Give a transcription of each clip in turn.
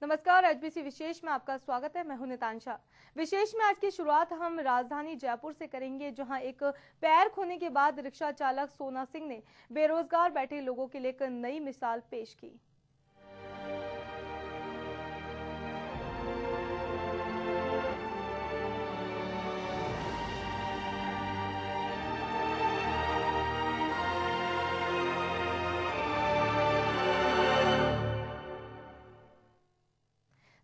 नमस्कार, एचबीसी विशेष में आपका स्वागत है। मैं हूं नितांशा। विशेष में आज की शुरुआत हम राजधानी जयपुर से करेंगे, जहां एक पैर खोने के बाद रिक्शा चालक सोना सिंह ने बेरोजगार बैठे लोगों के लिए एक नई मिसाल पेश की।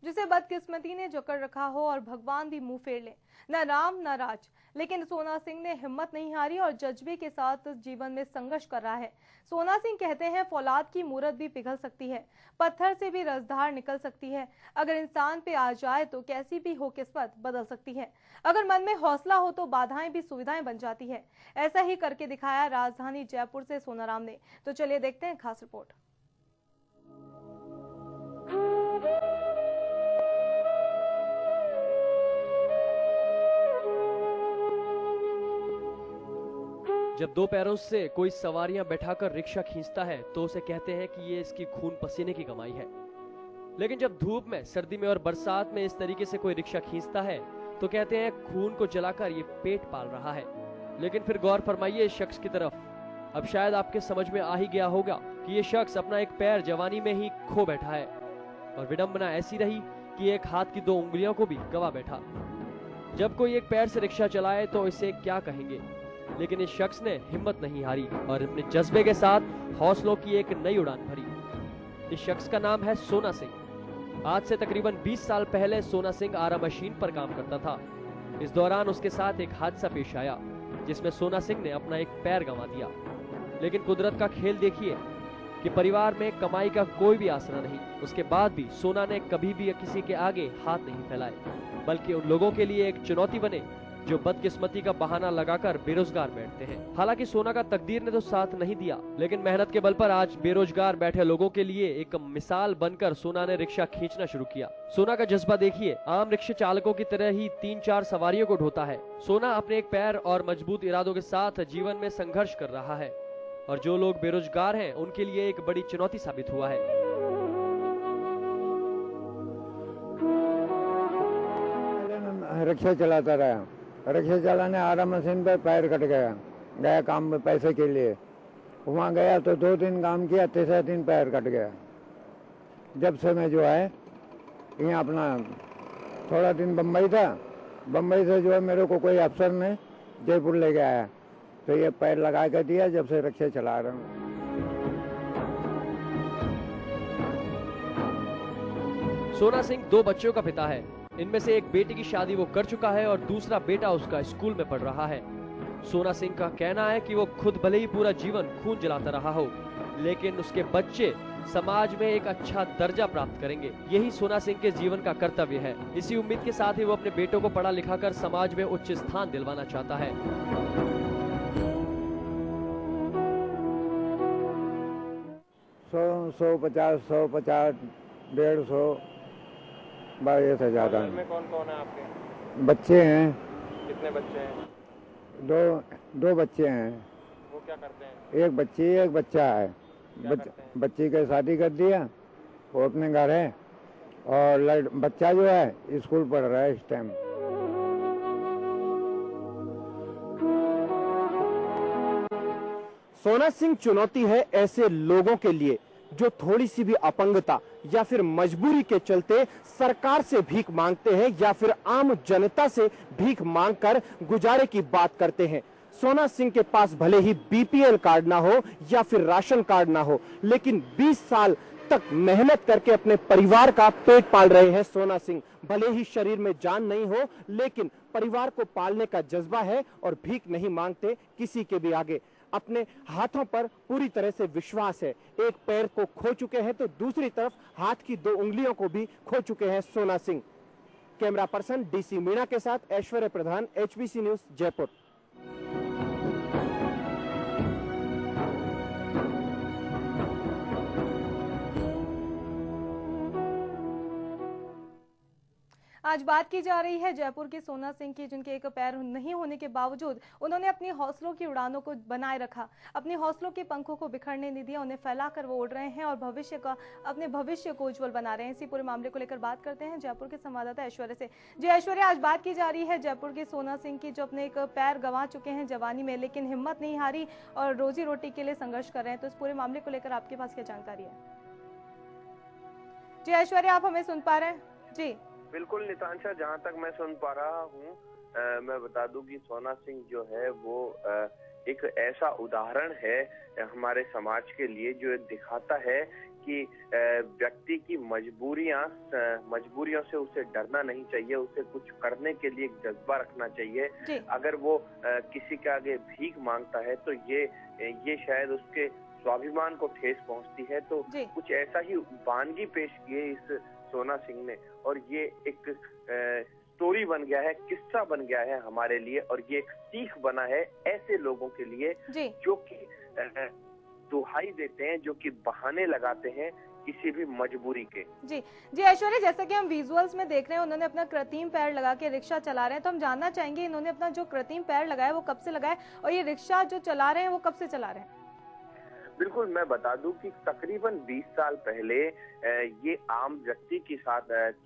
जिसे बदकिस्मती ने जकड़ रखा हो और भगवान भी मुंह फेर ले, न राम न राज। लेकिन सोना सिंह ने हिम्मत नहीं हारी और जज्बे के साथ जीवन में संघर्ष कर रहा है। सोना सिंह कहते हैं, फौलाद की मूरत भी पिघल सकती है, पत्थर से भी रसधार निकल सकती है। अगर इंसान पे आ जाए तो कैसी भी हो किस्मत बदल सकती है। अगर मन में हौसला हो तो बाधाएं भी सुविधाएं बन जाती है। ऐसा ही करके दिखाया राजधानी जयपुर से सोनाराम ने। तो चलिए देखते हैं खास रिपोर्ट। जब दो पैरों से कोई सवारियां बैठाकर रिक्शा खींचता है तो उसे कहते हैं कि ये इसकी खून पसीने की कमाई है। लेकिन जब धूप में, सर्दी में और बरसात में इस तरीके से कोई रिक्शा खींचता है तो कहते हैं खून को जलाकर ये पेट पाल रहा है। लेकिन फिर गौर फरमाइए इस शख्स की तरफ। अब शायद आपके समझ में आ ही गया होगा कि ये शख्स अपना एक पैर जवानी में ही खो बैठा है और विडंबना ऐसी रही कि एक हाथ की 2 उंगलियों को भी गवा बैठा। जब कोई एक पैर से रिक्शा चलाए तो इसे क्या कहेंगे, लेकिन इस शख्स ने हिम्मत नहीं हारी और अपने जज्बे के साथ हौसलों की एक नई उड़ान भरी। इस शख्स का नाम है सोना सिंह। आज से तकरीबन 20 साल पहले सोना सिंह आरा मशीन पर काम करता था। इस दौरान उसके साथ एक हादसा पेश आया जिसमें सोना सिंह ने अपना एक पैर गंवा दिया। लेकिन कुदरत का खेल देखिए कि परिवार में कमाई का कोई भी आसरा नहीं। उसके बाद भी सोना ने कभी भी किसी के आगे हाथ नहीं फैलाए, बल्कि उन लोगों के लिए एक चुनौती बने जो बदकिस्मती का बहाना लगाकर बेरोजगार बैठते हैं। हालांकि सोना का तकदीर ने तो साथ नहीं दिया, लेकिन मेहनत के बल पर आज बेरोजगार बैठे लोगों के लिए एक मिसाल बनकर सोना ने रिक्शा खींचना शुरू किया। सोना का जज्बा देखिए, आम रिक्शा चालकों की तरह ही 3-4 सवारियों को ढोता है। सोना अपने एक पैर और मजबूत इरादों के साथ जीवन में संघर्ष कर रहा है और जो लोग बेरोजगार हैं उनके लिए एक बड़ी चुनौती साबित हुआ है। रिक्शा चलाता रहा, रिक्शा चलाने आरा मशीन पर पैर कट गया काम में पैसे के लिए। वहाँ गया तो 2 दिन काम किया, तीसरे दिन पैर कट गया। जब से मैं जो है यहाँ अपना थोड़ा दिन बम्बई था, बम्बई से जो है मेरे को कोई अफसर ने जयपुर ले गया तो ये पैर लगा कर दिया। जब से रिक्शा चला रहा हूँ। सोना सिंह 2 बच्चों का पिता है। इनमें से एक बेटी की शादी वो कर चुका है और दूसरा बेटा उसका स्कूल में पढ़ रहा है। सोना सिंह का कहना है कि वो खुद भले ही पूरा जीवन खून जलाता रहा हो, लेकिन उसके बच्चे समाज में एक अच्छा दर्जा प्राप्त करेंगे। यही सोना सिंह के जीवन का कर्तव्य है। इसी उम्मीद के साथ ही वो अपने बेटों को पढ़ा लिखा कर समाज में उच्च स्थान दिलवाना चाहता है। 150, 150, 150 से ज्यादा। में कौन कौन है आपके? बच्चे हैं। कितने बच्चे हैं? दो बच्चे हैं। वो क्या करते हैं? एक बच्ची एक बच्चा है। बच्ची की शादी कर दिया, वो अपने घर है और बच्चा जो है स्कूल पढ़ रहा है इस टाइम। सोना सिंह चुनौती है ऐसे लोगों के लिए जो थोड़ी सी भी अपंगता या फिर मजबूरी के चलते सरकार से भीख मांगते हैं या फिर आम जनता से भीख मांगकर गुजारे की बात करते हैं। सोना सिंह के पास भले ही बीपीएल कार्ड ना हो या फिर राशन कार्ड ना हो, लेकिन 20 साल तक मेहनत करके अपने परिवार का पेट पाल रहे हैं सोना सिंह। भले ही शरीर में जान नहीं हो, लेकिन परिवार को पालने का जज्बा है और भीख नहीं मांगते किसी के भी आगे। अपने हाथों पर पूरी तरह से विश्वास है। एक पैर को खो चुके हैं तो दूसरी तरफ हाथ की 2 उंगलियों को भी खो चुके हैं सोना Singh. Camera person DC Meena के साथ ऐश्वर्य प्रधान, एचबीसी न्यूज जयपुर। आज बात की जा रही है जयपुर के सोना सिंह की, जिनके एक पैर नहीं होने के बावजूद उन्होंने अपनी हौसलों की उड़ानों को बनाए रखा, अपने हौसलों के पंखों को बिखरने नहीं दिया, उन्हें फैलाकर वो उड़ रहे हैं और अपने भविष्य को उज्जवल बना रहे हैं। इसी पूरे मामले को लेकर बात करते हैं जयपुर के संवाददाता ऐश्वर्या से। जी ऐश्वर्या, आज बात की जा रही है जयपुर के सोना सिंह की, जो अपने एक पैर गंवा चुके हैं जवानी में, लेकिन हिम्मत नहीं हारी और रोजी रोटी के लिए संघर्ष कर रहे हैं। तो इस पूरे मामले को लेकर आपके पास क्या जानकारी है? जी ऐश्वर्या, आप हमें सुन पा रहे हैं? जी बिल्कुल नितांशा, जहां तक मैं सुन पा रहा हूं, मैं बता दूं कि सोना सिंह जो है वो एक ऐसा उदाहरण है हमारे समाज के लिए, जो दिखाता है कि व्यक्ति की मजबूरियों से उसे डरना नहीं चाहिए, उसे कुछ करने के लिए जज्बा रखना चाहिए। अगर वो किसी के आगे भीख मांगता है तो ये शायद उसके स्वाभिमान को ठेस पहुंचती है। तो कुछ ऐसा ही वानगी पेश किए इस सोना सिंह ने, और ये एक स्टोरी बन गया है, किस्सा बन गया है हमारे लिए, और ये एक सीख बना है ऐसे लोगों के लिए जो कि दुहाई देते हैं, जो कि बहाने लगाते हैं किसी भी मजबूरी के। जी ऐश्वर्या, जैसा कि हम विजुअल्स में देख रहे हैं, उन्होंने अपना कृत्रिम पैर लगा के रिक्शा चला रहे हैं, तो हम जानना चाहेंगे इन्होंने अपना जो कृत्रिम पैर लगाया वो कब से लगाया और ये रिक्शा जो चला रहे हैं वो कब से चला रहे हैं? बिल्कुल, मैं बता दूं कि तकरीबन 20 साल पहले ये आम व्यक्ति की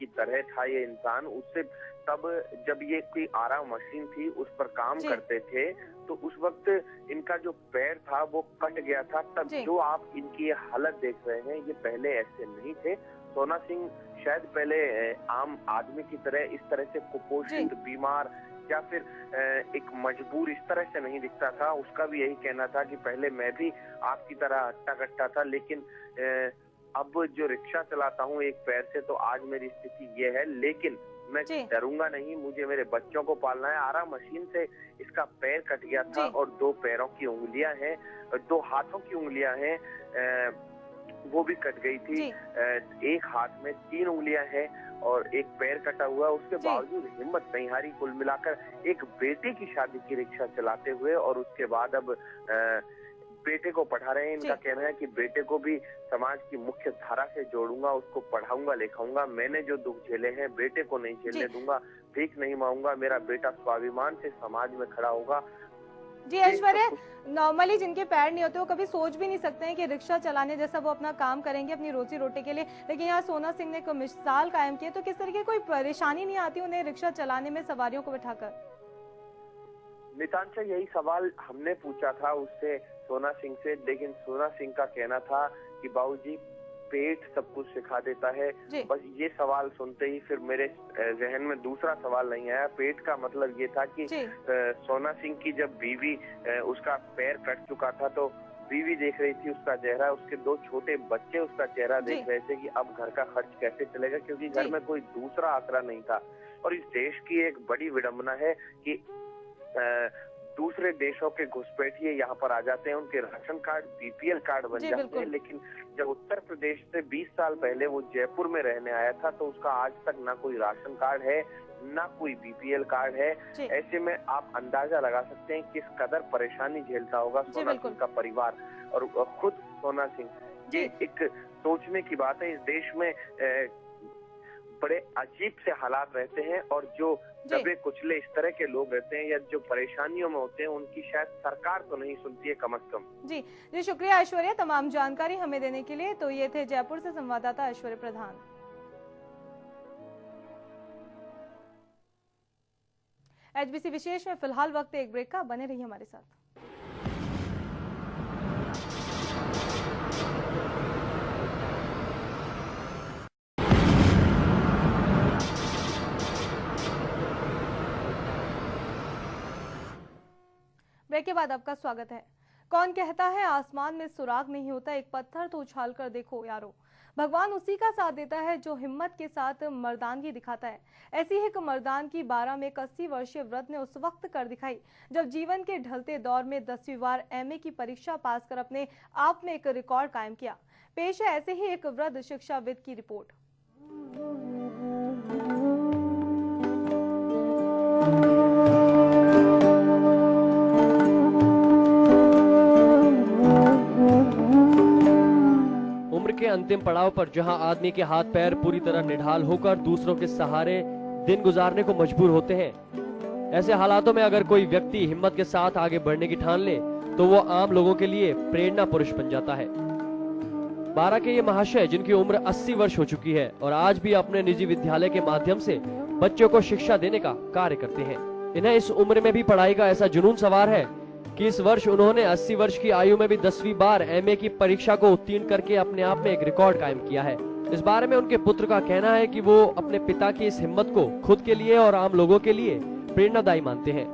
तरह था ये इंसान। उससे तब जब ये कोई आराम मशीन थी उस पर काम करते थे, तो उस वक्त इनका जो पैर था वो कट गया था। तब जो आप इनकी हालत देख रहे हैं, ये पहले ऐसे नहीं थे। सोना सिंह शायद पहले आम आदमी की तरह इस तरह से कुपोषित, बीमार या फिर एक मजबूर इस तरह से नहीं दिखता था। उसका भी यही कहना था कि पहले मैं भी आपकी तरह हट्टा कट्टा था, लेकिन अब जो रिक्शा चलाता हूँ एक पैर से, तो आज मेरी स्थिति ये है, लेकिन मैं डरूंगा नहीं, मुझे मेरे बच्चों को पालना है। आराम मशीन से इसका पैर कट गया था और 2 पैरों की उंगलियां हैं, 2 हाथों की उंगलियां हैं, वो भी कट गई थी। एक हाथ में 3 उंगलियां हैं और एक पैर कटा हुआ। उसके बावजूद हिम्मत नहीं हारी। कुल मिलाकर एक बेटे की शादी की रिक्शा चलाते हुए, और उसके बाद अब बेटे को पढ़ा रहे हैं। इनका कहना है कि बेटे को भी समाज की मुख्य धारा से जोड़ूंगा, उसको पढ़ाऊंगा लिखाऊंगा। मैंने जो दुख झेले हैं बेटे को नहीं झेलने दूंगा, भीख नहीं मांगूंगा। मेरा बेटा स्वाभिमान से समाज में खड़ा होगा। जी ऐश्वर्या, नॉर्मली जिनके पैर नहीं होते वो कभी सोच भी नहीं सकते हैं कि रिक्शा चलाने जैसा वो अपना काम करेंगे अपनी रोजी रोटी के लिए, लेकिन यहाँ सोना सिंह ने एक मिसाल कायम की है। तो किस तरह की कोई परेशानी नहीं आती उन्हें रिक्शा चलाने में सवारियों को बिठाकर? नितांशा, यही सवाल हमने पूछा था उससे, सोना सिंह से, लेकिन सोना सिंह का कहना था कि बाबूजी पेट सब कुछ सिखा देता है। बस ये सवाल सुनते ही फिर मेरे जहन में दूसरा सवाल नहीं आया। पेट का मतलब ये था कि सोना सिंह की जब बीवी, उसका पैर कट चुका था, तो बीवी देख रही थी उसका चेहरा, उसके 2 छोटे बच्चे उसका चेहरा देख रहे थे कि अब घर का खर्च कैसे चलेगा, क्योंकि घर में कोई दूसरा आसरा नहीं था। और इस देश की एक बड़ी विडंबना है कि दूसरे देशों के घुसपैठिए यहाँ पर आ जाते हैं, उनके राशन कार्ड बीपीएल कार्ड बन जाते हैं। लेकिन जब उत्तर प्रदेश से 20 साल पहले वो जयपुर में रहने आया था, तो उसका आज तक ना कोई राशन कार्ड है, ना कोई बीपीएल कार्ड है। ऐसे में आप अंदाजा लगा सकते हैं किस कदर परेशानी झेलता होगा सोना सिंह का परिवार और खुद सोना सिंह। ये एक सोचने की बात है। इस देश में बड़े अजीब से हालात रहते हैं, और जो दबे कुचले इस तरह के लोग रहते हैं या जो परेशानियों में होते हैं, उनकी शायद सरकार तो नहीं सुनती है कम से कम। जी शुक्रिया ऐश्वर्या तमाम जानकारी हमें देने के लिए। तो ये थे जयपुर से संवाददाता ऐश्वर्या प्रधान। एचबीसी विशेष में फिलहाल वक्त एक ब्रेक का, बने रहिए हमारे साथ। ब्रेक के बाद आपका स्वागत है। कौन कहता है आसमान में सुराग नहीं होता, एक पत्थर तो उछाल कर देखो यारो। भगवान उसी का साथ देता है जो हिम्मत के साथ मर्दानगी दिखाता है। ऐसी ही एक मर्दान की 12 में 81 वर्षीय वृद्ध ने उस वक्त कर दिखाई जब जीवन के ढलते दौर में 10वीं बार एमए की परीक्षा पास कर अपने आप में एक रिकॉर्ड कायम किया। पेश है ऐसे ही एक वृद्ध शिक्षाविद की रिपोर्ट। उम्र के अंतिम पड़ाव पर जहां आदमी के हाथ पैर पूरी तरह निढाल होकर दूसरों के सहारे दिन गुजारने को मजबूर होते हैं। ऐसे हालातों में अगर कोई व्यक्ति हिम्मत के साथ आगे बढ़ने की ठान ले तो वो आम लोगों के लिए प्रेरणा पुरुष बन जाता है। बारा के ये महाशय जिनकी उम्र 80 वर्ष हो चुकी है और आज भी अपने निजी विद्यालय के माध्यम से बच्चों को शिक्षा देने का कार्य करते हैं। इन्हें इस उम्र में भी पढ़ाई का ऐसा जुनून सवार है कि इस वर्ष उन्होंने 80 वर्ष की आयु में भी 10वीं बार एमए की परीक्षा को उत्तीर्ण करके अपने आप में एक रिकॉर्ड कायम किया है। इस बारे में उनके पुत्र का कहना है कि वो अपने पिता की इस हिम्मत को खुद के लिए और आम लोगों के लिए प्रेरणादायी मानते हैं।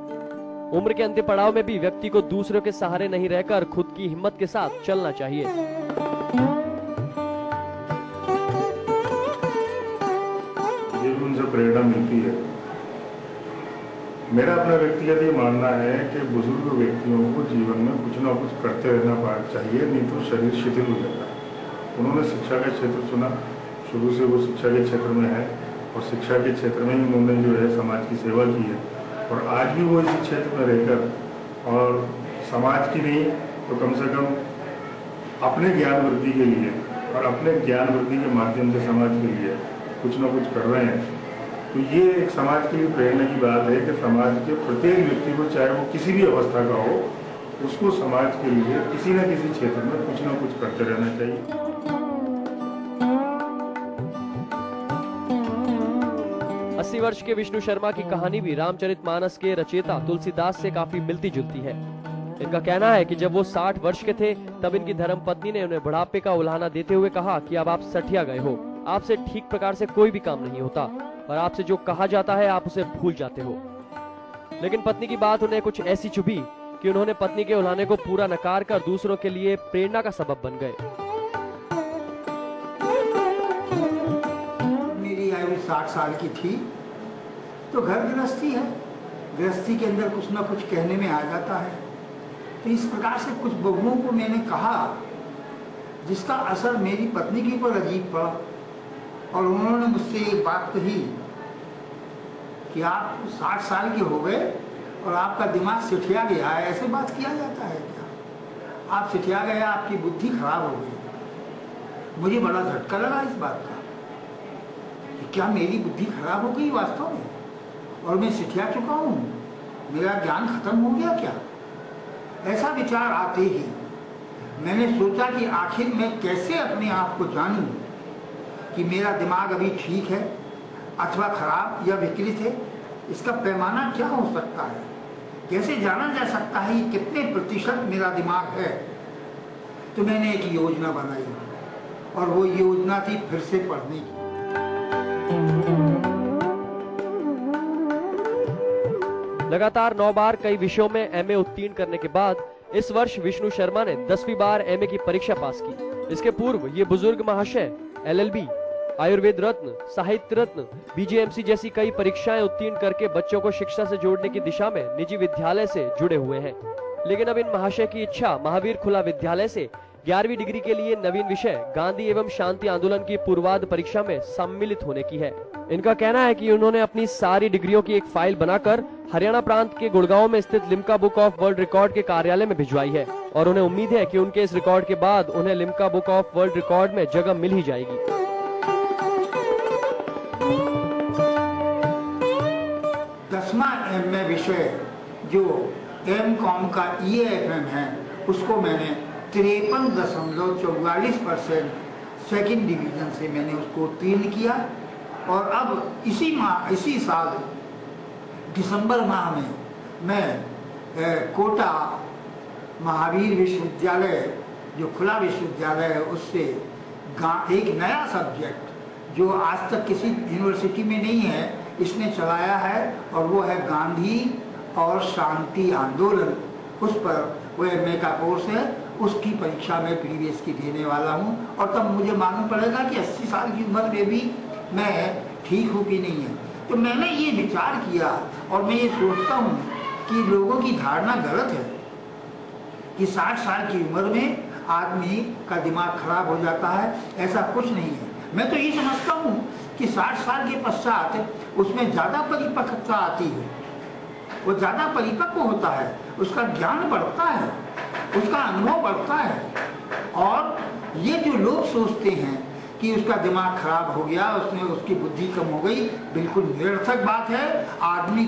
उम्र के अंतिम पड़ाव में भी व्यक्ति को दूसरों के सहारे नहीं रहकर खुद की हिम्मत के साथ चलना चाहिए। ये उनसे प्रेरणा मिलती है। मेरा अपना व्यक्तिगत ये मानना है कि बुजुर्ग व्यक्तियों को जीवन में कुछ ना कुछ करते रहना चाहिए, नहीं तो शरीर शिथिल हो जाता है। उन्होंने शिक्षा का क्षेत्र चुना, शुरू से वो शिक्षा के क्षेत्र में है और शिक्षा के क्षेत्र में ही उन्होंने जो है समाज की सेवा की है और आज भी वो इसी क्षेत्र में रहकर और समाज की नहीं तो कम से कम अपने ज्ञान वृद्धि के लिए और अपने ज्ञान वृद्धि के माध्यम से समाज के लिए कुछ ना कुछ कर रहे हैं। तो ये एक समाज के लिए प्रेरणा की बात है कि समाज के प्रत्येक व्यक्ति को, चाहे वो किसी भी अवस्था का हो, उसको समाज के लिए किसी न किसी क्षेत्र में कुछ ना कुछ करते रहना चाहिए। 80 वर्ष के विष्णु शर्मा की कहानी भी रामचरितमानस के रचयिता तुलसीदास से काफी मिलती जुलती है। इनका कहना है कि जब वो 60 वर्ष के थे तब इनकी धर्मपत्नी ने उन्हें बुढ़ापे का उल्हाना देते हुए कहा कि अब आप सठिया गए हो, आपसे ठीक प्रकार से कोई भी काम नहीं होता और आपसे जो कहा जाता है आप उसे भूल जाते हो। लेकिन पत्नी की बात उन्हें कुछ ऐसी चुभी कि उन्होंने पत्नी के उल्हाने को पूरा नकार कर दूसरों के लिए प्रेरणा का सबब बन गए। मेरी आयु 60 साल की थी तो घर गृहस्थी है, गृहस्थी के अंदर कुछ ना कुछ कहने में आ जाता है। तो इस प्रकार से कुछ बहुओं को मैंने कहा जिसका असर मेरी पत्नी के ऊपर अजीब पड़ा और उन्होंने मुझसे एक बात कही कि आप 60 साल के हो गए और आपका दिमाग सिठिया गया है। ऐसे बात किया जाता है क्या? आप सिठिया गए, आपकी बुद्धि खराब हो गई। मुझे बड़ा झटका लगा इस बात का कि क्या मेरी बुद्धि खराब हो गई वास्तव में और मैं सिठिया चुका हूँ, मेरा ज्ञान खत्म हो गया क्या? ऐसा विचार आते ही मैंने सोचा कि आखिर मैं कैसे अपने आप को जानूं कि मेरा दिमाग अभी ठीक है अथवा खराब या विकृत है। इसका पैमाना क्या हो सकता है? कैसे जाना जा सकता है कि कितने प्रतिशत मेरा दिमाग है? तो मैंने एक योजना बनाई और वो योजना थी फिर से पढ़ने की। लगातार 9 बार कई विषयों में एमए उत्तीर्ण करने के बाद इस वर्ष विष्णु शर्मा ने 10वीं बार एमए की परीक्षा पास की। इसके पूर्व ये बुजुर्ग महाशय एलएलबी, आयुर्वेद रत्न, साहित्य रत्न, बीजेएमसी जैसी कई परीक्षाएं उत्तीर्ण करके बच्चों को शिक्षा से जोड़ने की दिशा में निजी विद्यालय से जुड़े हुए हैं। लेकिन अब इन महाशय की इच्छा महावीर खुला विद्यालय से 11वीं डिग्री के लिए नवीन विषय गांधी एवं शांति आंदोलन की पूर्वाध परीक्षा में सम्मिलित होने की है। इनका कहना है कि उन्होंने अपनी सारी डिग्रियों की एक फाइल बनाकर हरियाणा प्रांत के गुड़गांव में स्थित Limca book of world record के कार्यालय में भिजवाई है और उन्हें उम्मीद है कि उनके इस रिकॉर्ड के बाद उन्हें Limca book of world record में जगह मिल ही जाएगी। 10वां एमए विषय जो एमकॉम का EAFM है उसको मैंने 53.44% सेकेंड डिवीजन से मैंने उसको उत्तीर्ण किया और अब इसी साल दिसंबर माह में मैं कोटा महावीर विश्वविद्यालय जो खुला विश्वविद्यालय है उससे एक नया सब्जेक्ट जो आज तक किसी यूनिवर्सिटी में नहीं है इसने चलाया है और वो है गांधी और शांति आंदोलन। उस पर वो एमए का कोर्स है, उसकी परीक्षा में प्रीवियस की देने वाला हूँ और तब मुझे मालूम पड़ेगा कि 80 साल की उम्र में भी मैं ठीक हूँ कि नहीं है। तो मैंने ये विचार किया और मैं ये सोचता हूँ कि लोगों की धारणा गलत है कि 60 साल की उम्र में आदमी का दिमाग खराब हो जाता है। ऐसा कुछ नहीं है। मैं तो ये समझता हूँ कि 60 साल के पश्चात उसमें ज़्यादा परिपक्वता आती है, वो ज़्यादा परिपक्व होता है, उसका ज्ञान बढ़ता है, उसका अनुभव बढ़ता है। और ये जो लोग सोचते हैं कि उसका दिमाग खराब हो गया, उसकी बुद्धि कम हो गई, बिल्कुल निरर्थक बात है। आदमी